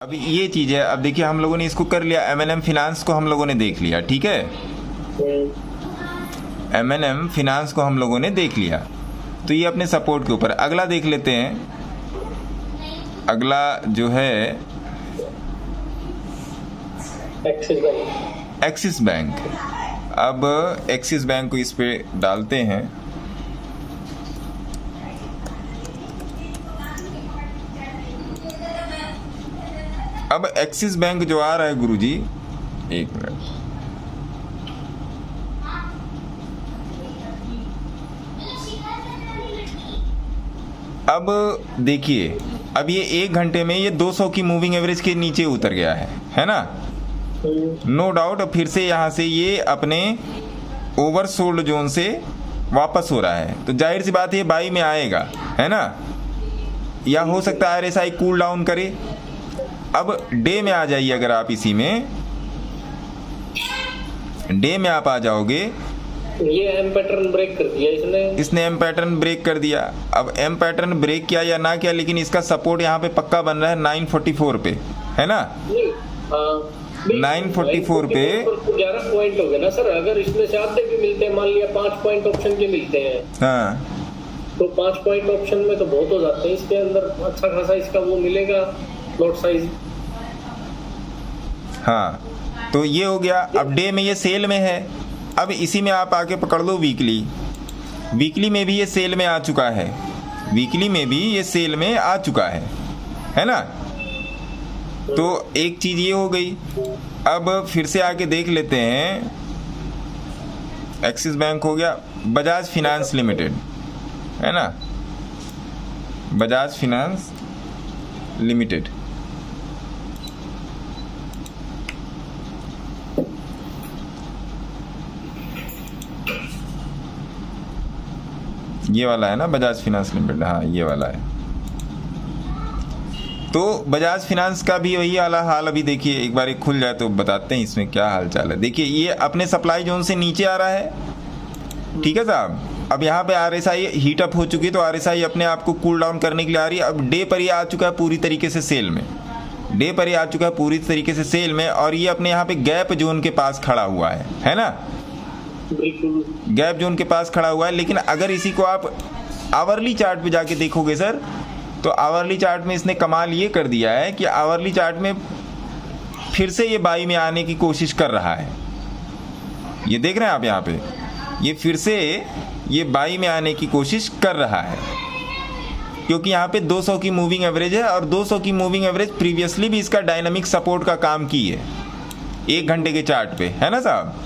अब ये चीज़ है। अब देखिए हम लोगों ने इसको कर लिया, एमएनएम फिनांस को हम लोगों ने देख लिया, ठीक है। एमएनएम फिनांस को हम लोगों ने देख लिया, तो ये अपने सपोर्ट के ऊपर। अगला देख लेते हैं, अगला जो है एक्सिस बैंक। अब एक्सिस बैंक को इस पे डालते हैं। अब एक्सिस बैंक जो आ रहा है गुरुजी, एक मिनट, अब देखिए, अब ये 1 घंटे में ये 200 की मूविंग एवरेज के नीचे उतर गया है ना। नो डाउट फिर से यहाँ से ये अपने ओवरसोल्ड जोन से वापस हो रहा है, तो जाहिर सी बात है ये बाई में आएगा, है ना। या हो सकता है आरएसआई कूल डाउन करे। अब डे में आ जाइए, अगर आप इसी में डे में आप आ जाओगे, ये एम पैटर्न ब्रेक कर दिया इसने एम पैटर्न ब्रेक कर दिया। अब एम पैटर्न ब्रेक किया या ना किया, लेकिन इसका सपोर्ट यहाँ पे पक्का बन रहा है 944 पे, है ना। 944 पे 11 पॉइंट हो गए ना सर। अगर इसमें से आधे भी मिलते हैं, मान लिया 5 पॉइंट ऑप्शन के मिलते हैं, हाँ, तो 5 पॉइंट ऑप्शन में तो बहुत हो जाते हैं। इसके अंदर अच्छा खासा इसका वो मिलेगा लॉट साइज। हाँ, तो ये हो गया। अब डे में ये सेल में है। अब इसी में आप आके पकड़ लो वीकली। वीकली में भी ये सेल में आ चुका है, वीकली में भी ये सेल में आ चुका है ना। तो एक चीज ये हो गई। अब फिर से आके देख लेते हैं, एक्सिस बैंक हो गया, बजाज फिनांस लिमिटेड, है ना, बजाज फिनांस लिमिटेड। ये वाला है ना बजाज फिनांस लिमिटेड, हाँ ये वाला है। तो बजाज फिनांस का भी वही वाला हाल। अभी देखिए एक बार एक खुल जाए तो बताते हैं इसमें क्या हाल चाल है। देखिए ये अपने सप्लाई जोन से नीचे आ रहा है, ठीक है साहब। अब यहाँ पे आरएसआई हीट अप हो चुकी है, तो आरएसआई अपने आप को कूल डाउन करने के लिए आ रही है। अब डे पर ये आ चुका है पूरी तरीके से सेल में, डे पर ये आ चुका है पूरी तरीके से सेल में, और ये अपने यहाँ पे गैप जोन के पास खड़ा हुआ है ना, गैप जोन के पास खड़ा हुआ है। लेकिन अगर इसी को आप आवरली चार्ट पे जाके देखोगे सर, तो आवरली चार्ट में इसने कमाल ये कर दिया है कि आवरली चार्ट में फिर से ये बाई में आने की कोशिश कर रहा है। ये देख रहे हैं आप यहाँ पे, ये फिर से ये बाई में आने की कोशिश कर रहा है, क्योंकि यहाँ पे 200 की मूविंग एवरेज है, और 200 की मूविंग एवरेज प्रीवियसली भी इसका डायनामिक सपोर्ट का काम की है 1 घंटे के चार्ट पे, है ना साहब।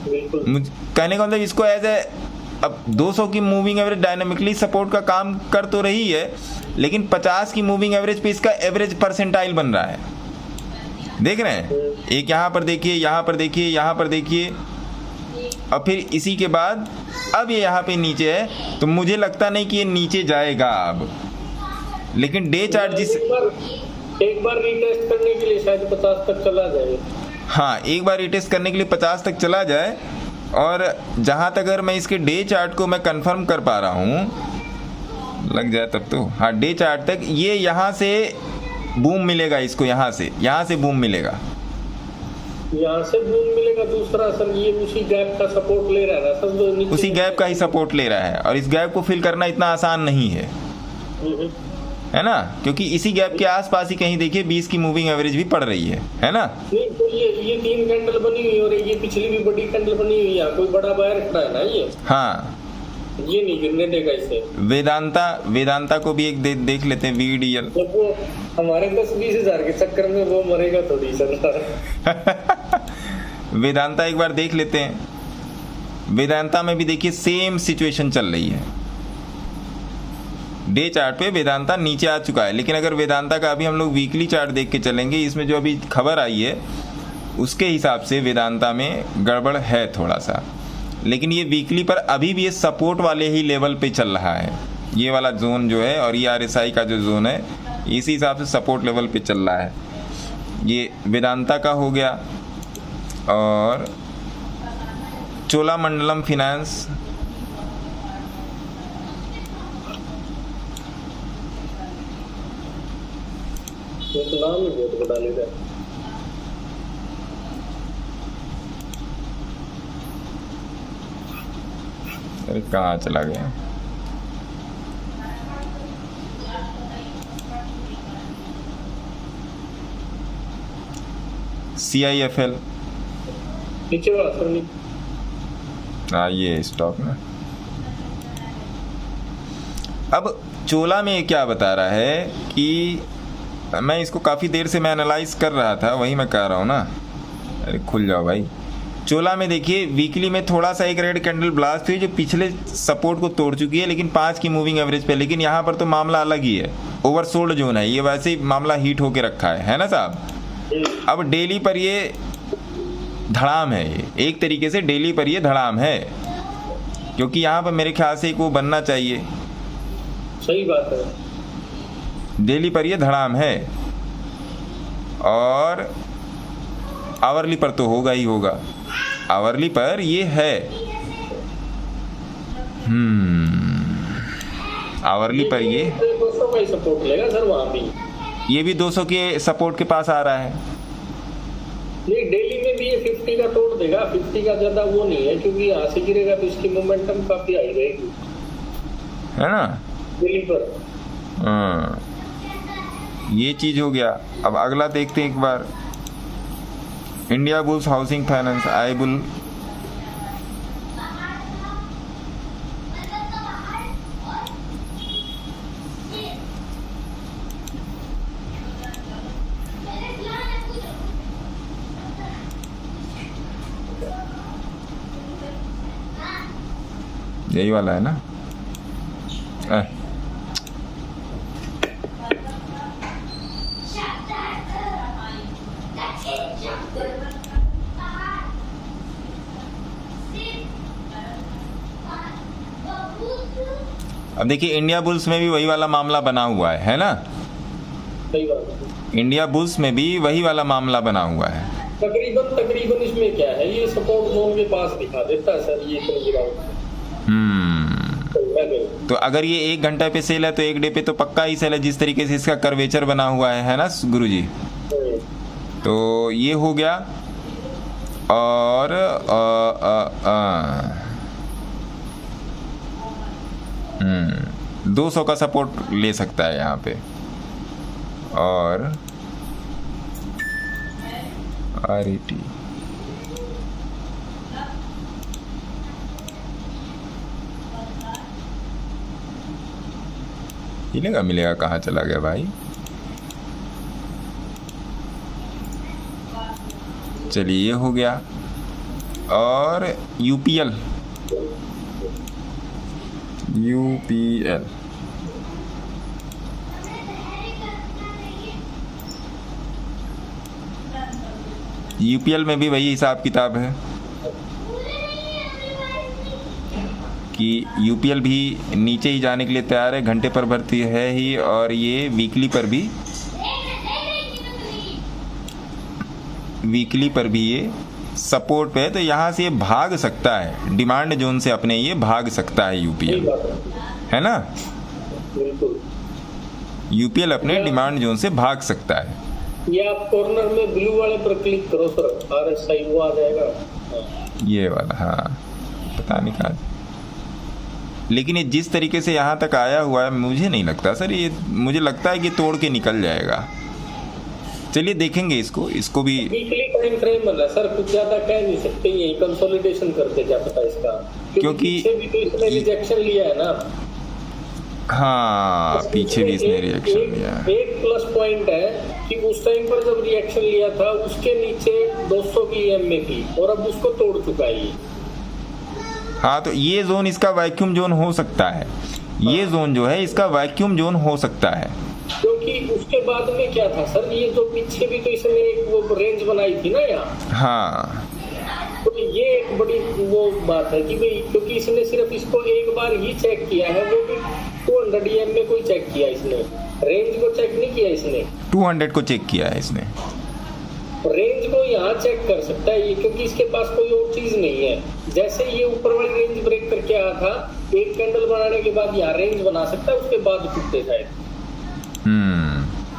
कहने का मतलब इसको एज ए, अब 200 की मूविंग एवरेज डायनामिकली सपोर्ट का काम कर तो रही है, लेकिन 50 की मूविंग एवरेज पे इसका एवरेज परसेंटाइल बन रहा है। देख रहे हैं, एक यहाँ पर देखिए, यहाँ पर देखिए, यहाँ पर देखिए, और फिर इसी के बाद अब ये यहाँ पे नीचे है। तो मुझे लगता नहीं कि ये नीचे जाएगा अब, लेकिन डे चार्ट जिस एक बार रीटेस्ट करने के लिए शायद 50 तक चला जाए। हाँ, एक बार रीटेस्ट करने के लिए 50 तक चला जाए। और जहाँ तक अगर मैं इसके डे चार्ट को मैं कंफर्म कर पा रहा हूँ, लग जाए तब तो, हाँ डे चार्ट तक ये यहाँ से बूम मिलेगा इसको, यहाँ से बूम मिलेगा, यहाँ से बूम मिलेगा। दूसरा सर ये उसी गैप का सपोर्ट ले रहा है सर, उसी गैप का ही सपोर्ट ले रहा है, और इस गैप को फिल करना इतना आसान नहीं है ना, क्योंकि इसी गैप के आसपास ही कहीं देखिए 20 की मूविंग एवरेज भी पड़ रही है ना। नहीं तो ये 3 कैंडल बनी हुई और ये पिछली भी बड़ी कैंडल बनी हुई है, कोई बड़ा बायर खड़ा है ना ये। हाँ, ये नहीं गिरने देगा इसे। वेदांता को भी एक देख लेते हैं, वीडीएल। वो हमारे 10-20 हजार के चक्कर में वो मरेगा थोड़ी सर। वेदांता एक बार देख लेते हैं। वेदांता में भी देखिए सेम सिचुएशन चल रही है, डे चार्ट पे वेदांता नीचे आ चुका है। लेकिन अगर वेदांता का अभी हम लोग वीकली चार्ट देख के चलेंगे, इसमें जो अभी खबर आई है उसके हिसाब से वेदांता में गड़बड़ है थोड़ा सा, लेकिन ये वीकली पर अभी भी ये सपोर्ट वाले ही लेवल पे चल रहा है। ये वाला जोन जो है और ये आरएसआई का जो जोन है, इसी हिसाब से सपोर्ट लेवल पे चल रहा है। ये वेदांता का हो गया। और चोलामंडलम फिनांस, ये तो नाम ही बहुत बड़ा ले रहा है। अरे कहाँ चला गया? CIFL नीचे वाला सर नहीं। हाँ, ये स्टॉक में। अब चोला में क्या बता रहा है कि मैं इसको काफ़ी देर से मैं एनालाइज कर रहा था, वही मैं कह रहा हूँ ना। अरे खुल जाओ भाई। चोला में देखिए वीकली में थोड़ा सा एक रेड कैंडल ब्लास्ट हुई जो पिछले सपोर्ट को तोड़ चुकी है, लेकिन 5 की मूविंग एवरेज पे। लेकिन यहाँ पर तो मामला अलग ही है, ओवरसोल्ड जोन है ये, वैसे ही मामला हीट होके रखा है ना साहब। अब डेली पर ये धड़ाम है, ये एक तरीके से डेली पर ये धड़ाम है, क्योंकि यहाँ पर मेरे ख्याल से एक वो बनना चाहिए। सही बात है, डेली पर ये धड़ाम है और आवरली पर तो होगा ही होगा। आवरली पर ये है, आवरली पर ये 200 का ही सपोर्ट लेगा सर वहाँ भी। ये भी 200 के सपोर्ट के पास आ रहा है। नहीं, डेली में भी ये 50 का तोड़ देगा। 50 का ज्यादा वो नहीं है, क्योंकि यहाँ से गिरेगा तो इसकी मोमेंटम काफी हाई रहेगी, है ना। डेली पर। ये चीज हो गया। अब अगला देखते हैं एक बार, इंडिया बुल्स हाउसिंग फाइनेंस, आई बुल। यही वाला है ना। अब देखिए इंडिया बुल्स में भी वही वाला मामला बना हुआ है ना। सही बात है, इंडिया बुल्स में भी वही वाला मामला बना हुआ है। तकरीबन इसमें क्या है, ये सपोर्ट जोन के पास दिखा देता है सर ये इतनी गिरावट। तो अगर ये 1 घंटा पे सेल है तो 1 डे पे तो पक्का ही सेल है, जिस तरीके से इसका कर्वेचर बना हुआ है ना गुरुजी। तो ये हो गया। और 200 का सपोर्ट ले सकता है यहाँ पे। और RET मिलेगा कहाँ चला गया भाई। चलिए ये हो गया। और UPL में भी वही हिसाब किताब है कि UPL भी नीचे ही जाने के लिए तैयार है, घंटे पर भरती है ही। और ये वीकली पर भी ये सपोर्ट पे है, तो यहाँ से ये भाग सकता है डिमांड जोन से, अपने ये भाग सकता है UPL, है ना। UPL अपने डिमांड जोन से भाग सकता है। ये आप कॉर्नर में ब्लू वाले पर क्लिक करो सर, RSI वो आ जाएगा। ये वाला, हाँ पता नहीं कहाँ। लेकिन ये जिस तरीके से यहाँ तक आया हुआ है, मुझे नहीं लगता सर, ये मुझे लगता है कि तोड़ के निकल जाएगा। चलिए देखेंगे इसको भी। वीकली टाइम फ्रेम बना सर, कुछ ज्यादा कह नहीं सकते, यही कंसोलिडेशन करते क्या पता इसका, क्योंकि पीछे भी तो इसने रिजेक्शन लिया है ना। हाँ, पीछे भी इसने रिएक्शन लिया है। एक प्लस पॉइंट है कि उस टाइम पर जब रिएक्शन लिया था उसके नीचे 200 की EMA की, और अब उसको तोड़ चुका है। हाँ, तो ये जोन इसका वैक्यूम जोन हो सकता है। ये जोन जो है इसका वैक्यूम जोन हो सकता है, क्योंकि उसके बाद में क्या था सर, ये जो पीछे भी तो इसने एक वो रेंज बनाई थी ना यहाँ। हाँ, तो ये एक बड़ी वो बात है कि भाई, क्योंकि इसने सिर्फ इसको एक बार ही चेक किया है, वो भी 200 EMA को ही चेक किया इसने, रेंज को चेक नहीं किया इसने। 200 को चेक किया है इसने, रेंज को यहाँ चेक कर सकता है ये, क्योंकि इसके पास कोई और चीज नहीं है। जैसे ये ऊपर वाली रेंज ब्रेक करके आया था, एक कैंडल बनाने के बाद यहाँ रेंज बना सकता है, उसके बाद टूटते शायद।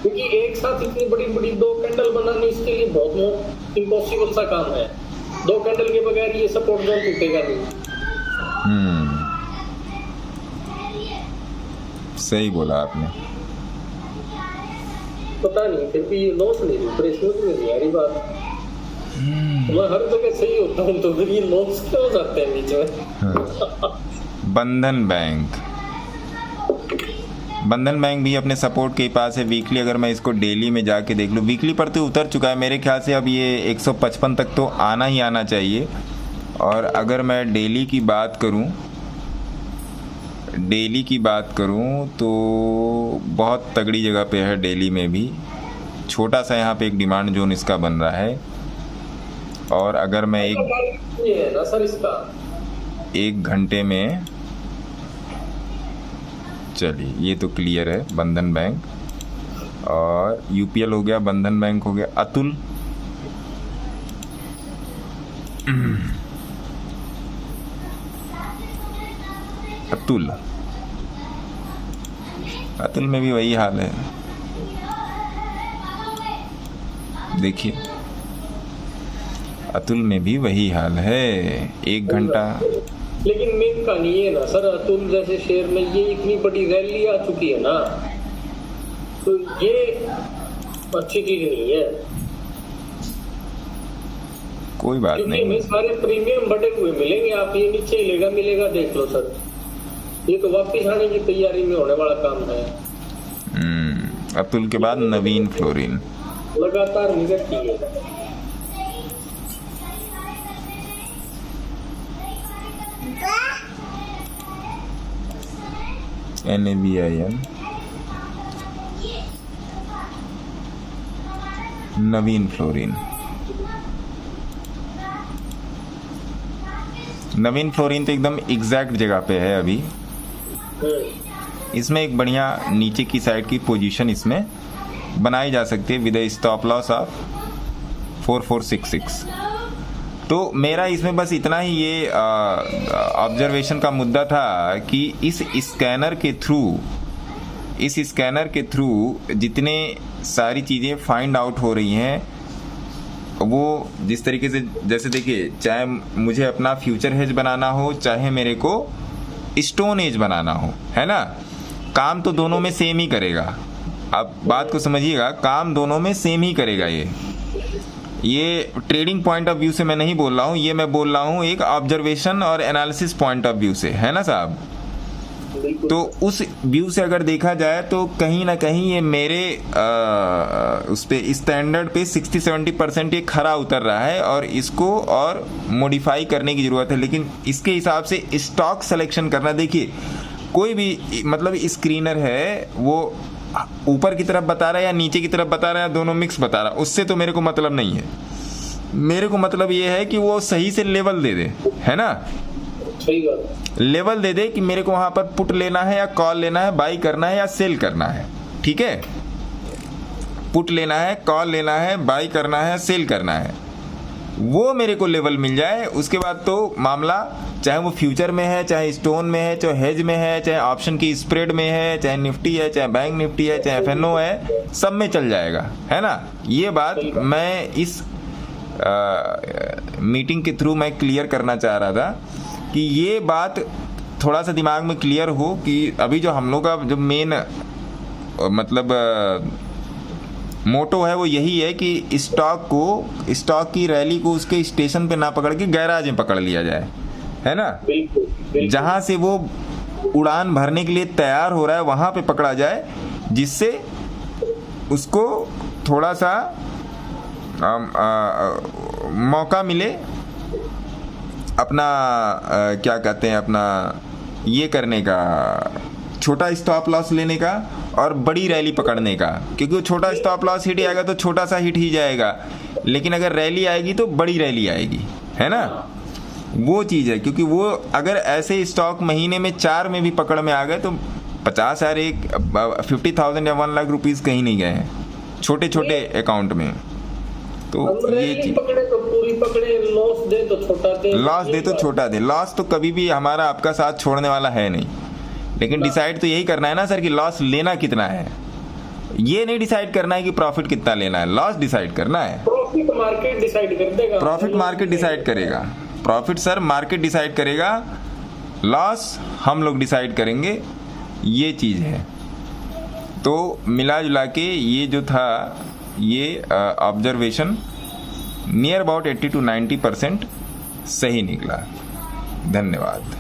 क्योंकि एक साथ इतनी बड़ी बड़ी 2 कैंडल बनानी इसके लिए बहुत इम्पॉसिबल सा काम है। 2 कैंडल के बगैर ये सपोर्ट जोन टूटेगा नहीं। सही बोला आपने। पता नहीं फिर भी ये लॉस नहीं रुक रही, समझ में नहीं आ रही बात। मैं हर जगह सही होता हूँ तो फिर ये लॉस क्यों हो जाते हैं बीच में। बंधन बैंक भी अपने सपोर्ट के पास है। वीकली अगर मैं इसको डेली में जाके देख लूँ, वीकली पर तो उतर चुका है मेरे ख्याल से। अब ये 155 तक तो आना ही आना चाहिए। और अगर मैं डेली की बात करूं तो बहुत तगड़ी जगह पे है डेली में भी। छोटा सा यहाँ पे एक डिमांड जोन इसका बन रहा है। और अगर मैं एक घंटे में, चलिए ये तो क्लियर है, बंधन बैंक और यूपीएल हो गया, बंधन बैंक हो गया, अतुल अतुल में भी वही हाल है। देखिए अतुल में भी वही हाल है, 1 घंटा। लेकिन मेन कहानी ये ना सर, अतुल जैसे शेयर में ये इतनी बड़ी रैली आ चुकी है ना, तो ये अच्छी चीज नहीं है। कोई बात नहीं, हमें सारे प्रीमियम बढ़े हुए मिलेंगे। आप ये नीचे मिलेगा देख लो सर, ये तो वापिस आने की तैयारी में होने वाला काम है। अतुल के बाद नवीन फ्लोरिन लगातार निकलती है। NAVIM नवीन फ्लोरिन तो एकदम एग्जैक्ट जगह पे है अभी। इसमें एक बढ़िया नीचे की साइड की पोजीशन इसमें बनाई जा सकती है विद स्टॉप लॉस ऑफ 4466। तो मेरा इसमें बस इतना ही ये ऑब्जर्वेशन का मुद्दा था कि इस स्कैनर के थ्रू जितने सारी चीज़ें फाइंड आउट हो रही हैं, वो जिस तरीके से, जैसे देखिए, चाहे मुझे अपना फ्यूचर हेज बनाना हो, चाहे मेरे को स्टोन एज बनाना हो, है ना, काम तो दोनों में सेम ही करेगा। आप बात को समझिएगा, काम दोनों में सेम ही करेगा। ये ट्रेडिंग पॉइंट ऑफ व्यू से मैं नहीं बोल रहा हूँ, ये मैं बोल रहा हूँ एक ऑब्जर्वेशन और एनालिसिस पॉइंट ऑफ व्यू से, है ना साहब। तो उस व्यू से अगर देखा जाए तो कहीं ना कहीं ये मेरे उस पे स्टैंडर्ड पे 60-70% ये खरा उतर रहा है और इसको और मॉडिफाई करने की ज़रूरत है। लेकिन इसके हिसाब से स्टॉक सिलेक्शन करना, देखिए कोई भी मतलब स्क्रीनर है वो ऊपर की तरफ बता रहा है या नीचे की तरफ बता रहा है या दोनों मिक्स बता रहा है, उससे तो मेरे को मतलब नहीं है। मेरे को मतलब ये है कि वो सही से लेवल दे दे, है ना, लेवल दे दे कि मेरे को वहां पर पुट लेना है या कॉल लेना है, बाई करना है या सेल करना है। ठीक है, पुट लेना है, कॉल लेना है, बाई करना है, सेल करना है, वो मेरे को लेवल मिल जाए। उसके बाद तो मामला चाहे वो फ्यूचर में है, चाहे स्टोन में है, चाहे हेज में है, चाहे ऑप्शन की स्प्रेड में है, चाहे निफ्टी है, चाहे बैंक निफ्टी है, चाहे FNO है, सब में चल जाएगा, है ना। ये बात मैं इस मीटिंग के थ्रू मैं क्लियर करना चाह रहा था कि ये बात थोड़ा सा दिमाग में क्लियर हो कि अभी जो हम लोग का जो मेन मतलब मोटो है वो यही है कि स्टॉक की रैली को उसके स्टेशन पे ना पकड़ के गैराज में पकड़ लिया जाए, है ना। जहां से वो उड़ान भरने के लिए तैयार हो रहा है वहां पे पकड़ा जाए, जिससे उसको थोड़ा सा मौका मिले अपना क्या कहते हैं, अपना ये करने का, छोटा स्टॉप लॉस लेने का और बड़ी रैली पकड़ने का। क्योंकि वो छोटा स्टॉप लॉस हिट आएगा तो छोटा सा हिट ही जाएगा, लेकिन अगर रैली आएगी तो बड़ी रैली आएगी, है ना। वो चीज़ है, क्योंकि वो अगर ऐसे स्टॉक महीने में 4 में भी पकड़ में आ गए तो 50,000 50,000 या 1 लाख रुपीज़ कहीं नहीं गए हैं छोटे छोटे अकाउंट में। तो ये चीज, पकड़े तो पूरी पकड़े, लॉस दे तो छोटा दे। लॉस तो कभी भी हमारा आपका साथ छोड़ने वाला है नहीं, लेकिन डिसाइड तो यही करना है ना सर कि लॉस लेना कितना है। ये नहीं डिसाइड करना है कि प्रॉफिट कितना लेना है, लॉस डिसाइड करना है। प्रॉफिट मार्केट डिसाइड कर देगा, प्रॉफिट मार्केट डिसाइड करेगा, प्रॉफिट सर मार्केट डिसाइड करेगा, लॉस हम लोग डिसाइड करेंगे, ये चीज़ है। तो मिला जुला के ये जो था ये ऑब्जर्वेशन नियर अबाउट 80 to 90% सही निकला। धन्यवाद।